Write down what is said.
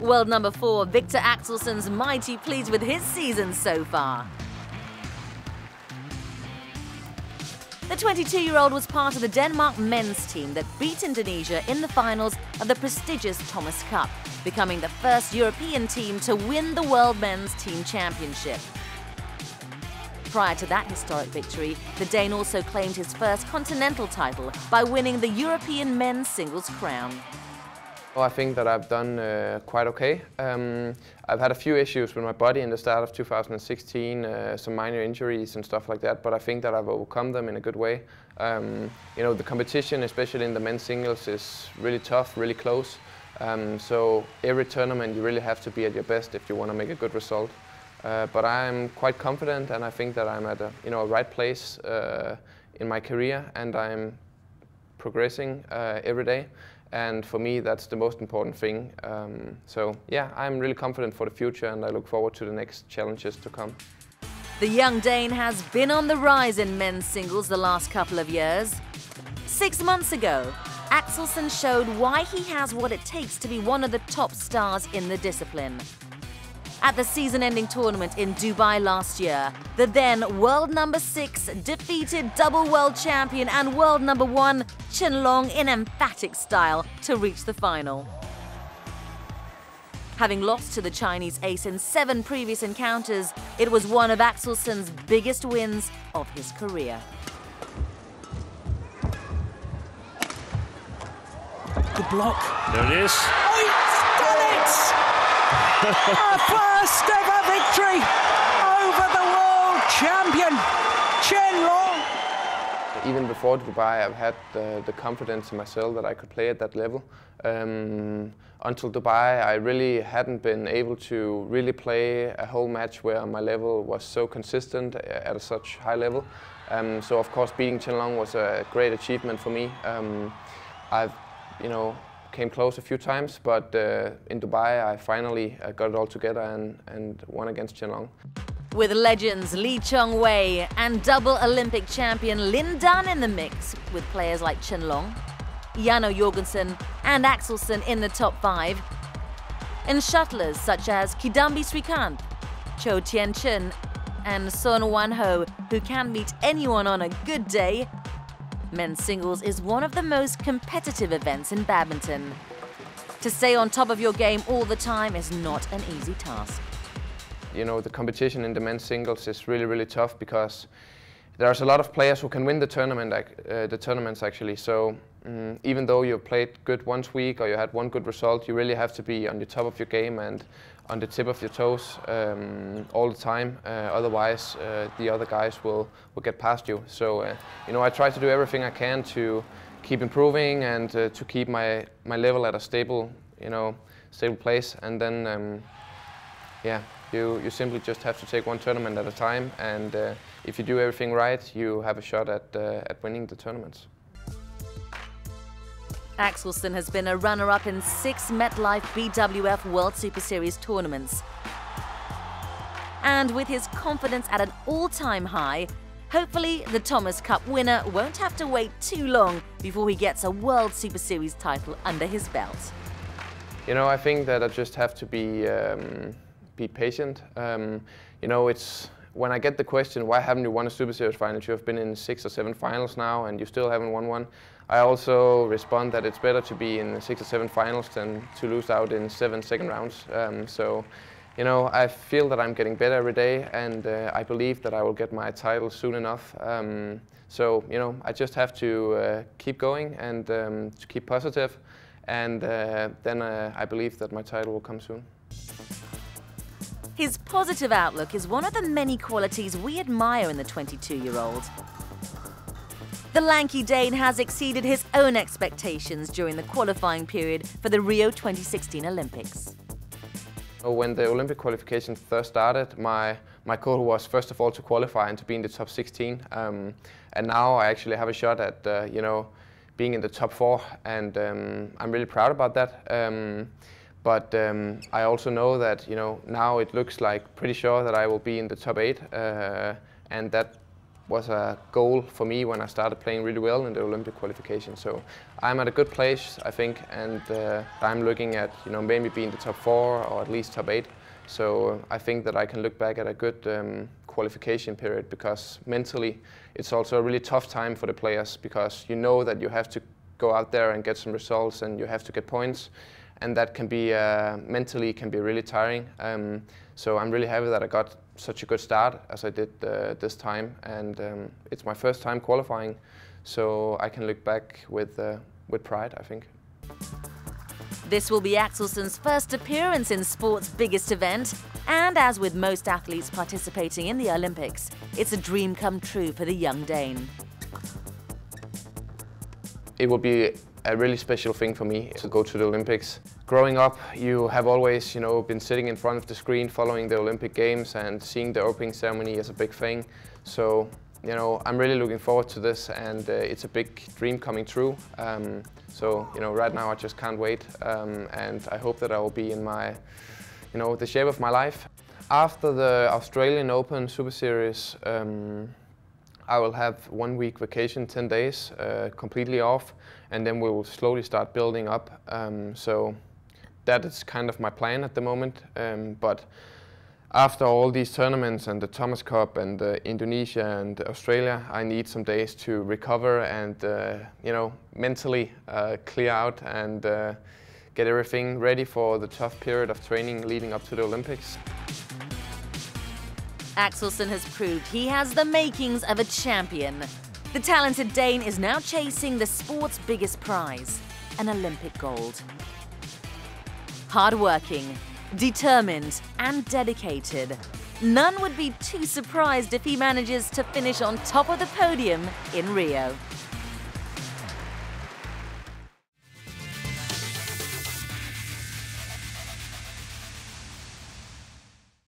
World number 4, Viktor Axelsen's mighty pleased with his season so far. The 22-year-old was part of the Denmark men's team that beat Indonesia in the finals of the prestigious Thomas Cup, becoming the first European team to win the World Men's Team Championship. Prior to that historic victory, the Dane also claimed his first continental title by winning the European men's singles crown. Well, I think that I've done quite okay. I've had a few issues with my body in the start of 2016, some minor injuries and stuff like that, but I think that I've overcome them in a good way. You know, the competition, especially in the men's singles, is really tough, really close. So every tournament you really have to be at your best if you want to make a good result. But I'm quite confident, and I think that I'm at a right place in my career, and I'm progressing every day. And for me, that's the most important thing. So yeah, I'm really confident for the future, and I look forward to the next challenges to come. The young Dane has been on the rise in men's singles the last couple of years. 6 months ago, Axelsen showed why he has what it takes to be one of the top stars in the discipline. At the season-ending tournament in Dubai last year, the then world number 6 defeated double world champion and world number 1 Chen Long in emphatic style to reach the final. Having lost to the Chinese ace in 7 previous encounters, it was one of Axelsen's biggest wins of his career. Good block. There it is. Oh, he's done it! Our first ever victory over the world champion, Chen Long. Even before Dubai, I've had the confidence in myself that I could play at that level. Until Dubai, I really hadn't been able to really play a whole match where my level was so consistent at such high level. So of course, beating Chen Long was a great achievement for me. I've, came close a few times, but in Dubai I finally got it all together and won against Chen Long. With legends Lee Chong-wei and double Olympic champion Lin Dan in the mix, with players like Chen Long, Janno Jorgensen and Axelsen in the top 5, and shuttlers such as Kidambi Srikanth, Cho Tien-chen and Son Wan-ho, who can beat anyone on a good day, men's singles is one of the most competitive events in badminton. To stay on top of your game all the time is not an easy task. You know, the competition in the men's singles is really, really tough because there's a lot of players who can win the tournaments actually. So even though you've played good one week or you had one good result, you really have to be on the top of your game and on the tip of your toes all the time. Otherwise, the other guys will get past you. So I try to do everything I can to keep improving and to keep my level at a stable place. And then you simply just have to take one tournament at a time. And if you do everything right, you have a shot at winning the tournaments. Axelsen has been a runner-up in 6 MetLife BWF World Super Series tournaments. And with his confidence at an all-time high, hopefully the Thomas Cup winner won't have to wait too long before he gets a World Super Series title under his belt. I think that I just have to be patient. It's when I get the question, why haven't you won a Super Series final? You have been in 6 or 7 finals now and you still haven't won one. I also respond that it's better to be in 6 or 7 finals than to lose out in 7 second rounds. I feel that I'm getting better every day, and I believe that I will get my title soon enough. I just have to keep going and to keep positive, and then I believe that my title will come soon. His positive outlook is one of the many qualities we admire in the 22-year-old. The lanky Dane has exceeded his own expectations during the qualifying period for the Rio 2016 Olympics. When the Olympic qualifications first started, my goal was first of all to qualify and to be in the top 16. And now I actually have a shot at being in the top 4, and I'm really proud about that. But I also know that now it looks like pretty sure that I will be in the top 8, and that was a goal for me when I started playing really well in the Olympic qualification. So I'm at a good place, I think, and I'm looking at maybe being the top 4 or at least top 8. So I think that I can look back at a good qualification period, because mentally it's also a really tough time for the players, because you know that you have to go out there and get some results and you have to get points, and that can be mentally can be really tiring. So I'm really happy that I got such a good start as I did this time, and it's my first time qualifying, so I can look back with pride, I think. This will be Axelson's first appearance in sport's biggest event, and as with most athletes participating in the Olympics, it's a dream come true for the young Dane. It will be a really special thing for me to go to the Olympics. Growing up, you have always, been sitting in front of the screen following the Olympic Games and seeing the opening ceremony as a big thing. So, I'm really looking forward to this, and it's a big dream coming true. So, right now I just can't wait, and I hope that I will be in my, the shape of my life. After the Australian Open Super Series, I will have 1 week vacation, 10 days, completely off, and then we will slowly start building up. So that is kind of my plan at the moment. But after all these tournaments and the Thomas Cup and Indonesia and Australia, I need some days to recover and mentally clear out and get everything ready for the tough period of training leading up to the Olympics. Axelson has proved he has the makings of a champion. The talented Dane is now chasing the sport's biggest prize, an Olympic gold. Hard-working, determined and dedicated, none would be too surprised if he manages to finish on top of the podium in Rio.